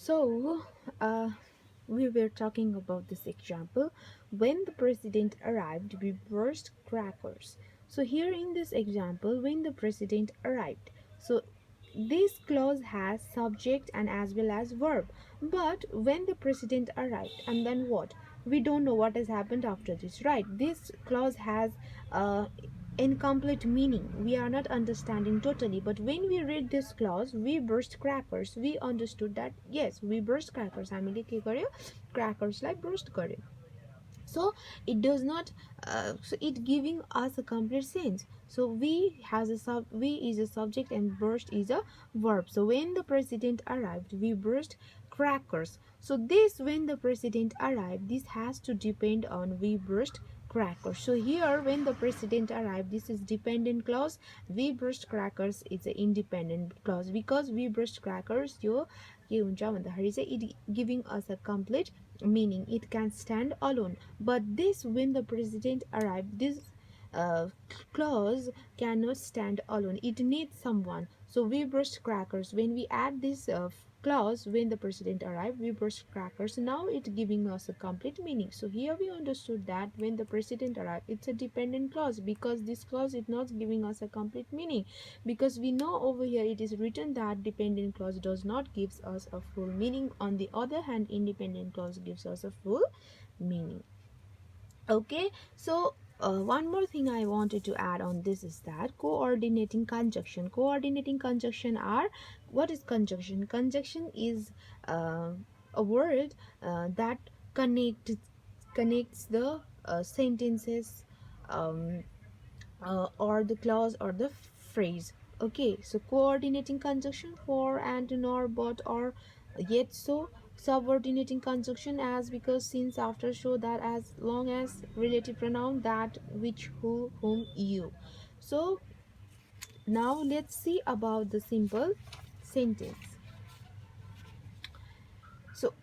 So, uh, we were talking about this example. When the president arrived, we burst crackers. So, here in this example, when the president arrived, so this clause has subject and as well as verb. But when the president arrived, and then what? We don't know what has happened after this, right? This clause has uh, incomplete meaning. We are not understanding totally. But when we read this clause, we burst crackers. We understood that yes, we burst crackers. हामीले के गर्यो crackers like burst गर्यो. So it does not so it giving us a complete sense. So we is a subject and burst is a verb. So when the president arrived, we burst crackers. So this when the president arrived, this has to depend on we burst crackers. So here when the president arrived, this is dependent clause. We burst crackers is an independent clause because we burst crackers यो के हुन्छ भन्दाखेरि चाहिँ it giving us a complete meaning. It can stand alone. But this when the president arrived, this uh, clause cannot stand alone. It needs someone. So we burst crackers. When we add this clause when the president arrived, we burst crackers. Now it's giving us a complete meaning. So here we understood that when the president arrived, it's a dependent clause because this clause is not giving us a complete meaning, because we know over here it is written that dependent clause does not gives us a full meaning. On the other hand, independent clause gives us a full meaning. Okay, so one more thing I wanted to add on this is that coordinating conjunction are, what is conjunction? Conjunction is a word that connects the sentences, um, or the clause or the phrase. Okay, so coordinating conjunction for and, nor, but, or, yet, so. Subordinating conjunction as, because, since, after, so, that, as long as. Relative pronoun that, which, who, whom, you. So now let's see about the simple sentence. So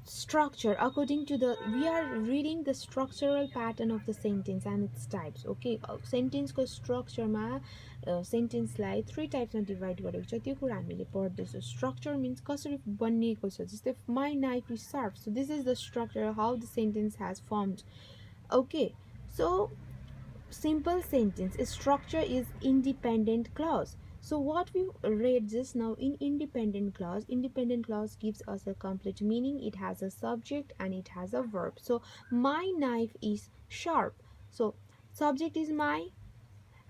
structure, according to the, we are reading the structural pattern of the sentence and its types. Okay, sentence को structure मा sentence लाई three types मा divide गरेको छ, त्यो कुरा हामीले पढ्दैछौँ. Structure means कसरी बनिएको छ, जस्तै my knife is sharp. So this is the structure, how the sentence has formed. Okay, so simple sentence structure is independent clause. So what we read just now in independent clause gives us a complete meaning. It has a subject and it has a verb. So my knife is sharp. So subject is my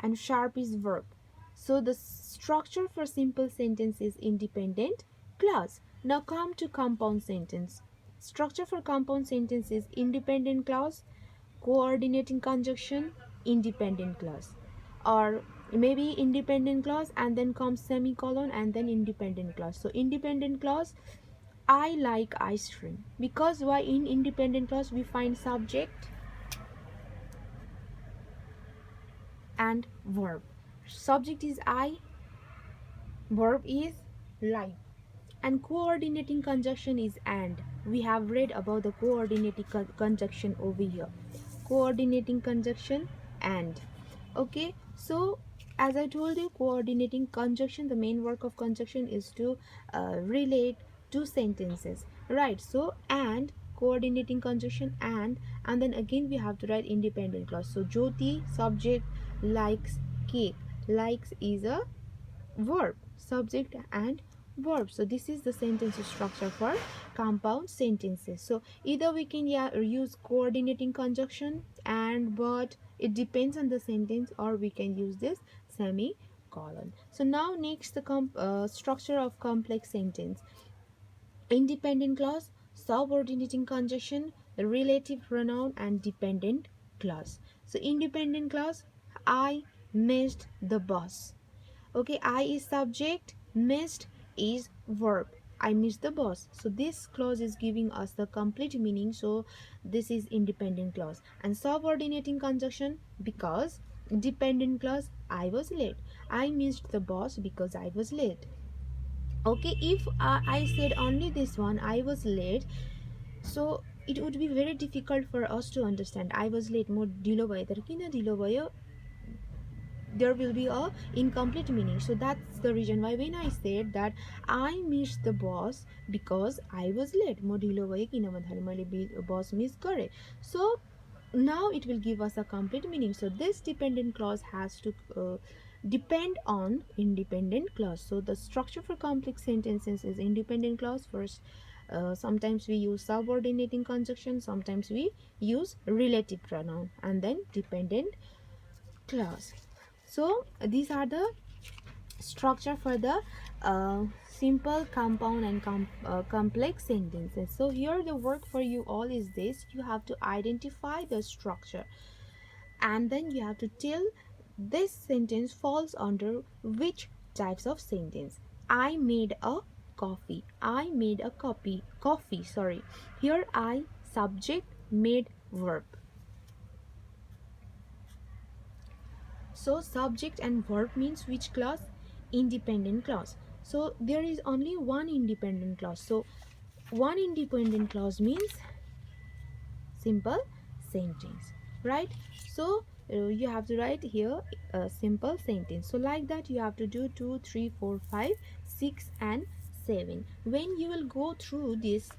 and sharp is verb. So the structure for simple sentence is independent clause. Now come to compound sentence. Structure for compound sentence is independent clause, coordinating conjunction, independent clause, or maybe independent clause and then comes semicolon and then independent clause. So independent clause, I like ice cream, because why? In independent clause we find subject and verb. Subject is I, verb is like, and coordinating conjunction is and. We have read about the coordinating conjunction over here. Coordinating conjunction and. Okay, so as I told you, coordinating conjunction, the main work of conjunction is to relate two sentences, right? So and coordinating conjunction and then again we have to write independent clause. So Jyoti subject likes cake. Likes is a verb, subject and verb. So this is the sentence structure for compound sentences. So either we can use coordinating conjunction and, but, it depends on the sentence, or we can use this semicolon. So now next, the structure of complex sentence. Independent clause, subordinating conjunction, relative pronoun and dependent clause. So independent clause, I missed the bus. Okay, I is subject, missed is verb. I missed the bus. So this clause is giving us the complete meaning. So this is independent clause. And subordinating conjunction, because, dependent clause, I was late. I missed the bus because I was late. Okay, if I said only this one, I was late, so it would be very difficult for us to understand. I was late, more ढिलो भयो, तर किन ढिलो भयो there will be a incomplete meaning. So that's the reason why when I said that I missed the bus because I was late, म ढिलो भएँ किन भन्दाखेरि मैले बस मिस गरेँ. So now it will give us a complete meaning. So this dependent clause has to depend on independent clause. So the structure for complex sentences is independent clause first. Sometimes we use subordinating conjunction, sometimes we use relative pronoun, and then dependent clause. So these are the structure for the simple, compound, and complex sentences. So here the work for you all is this: you have to identify the structure, and then you have to tell this sentence falls under which types of sentence. I made a coffee. I made a coffee, sorry. Here I, subject, made, verb. So subject and verb means which clause? Independent clause. So there is only one independent clause. So one independent clause means simple sentence, right? So you have to write here a simple sentence. So like that you have to do 2, 3, 4, 5, 6 and 7. When you will go through this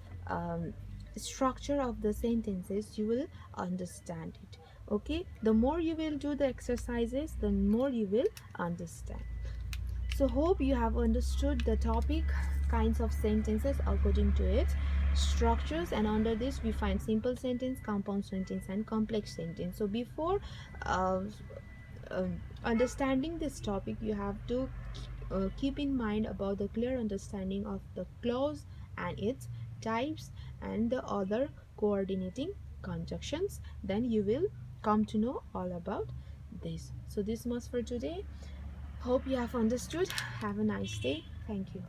structure of the sentences, you will understand it. Okay, the more you will do the exercises, the more you will understand. So hope you have understood the topic, kinds of sentences according to its structures, and under this we find simple sentence, compound sentence, and complex sentence. So before uh, uh, understanding this topic, you have to keep in mind about the clear understanding of the clause and its types and the other coordinating conjunctions. Then you will come to know all about this. So this much for today. Hope you have understood. Have a nice day. Thank you.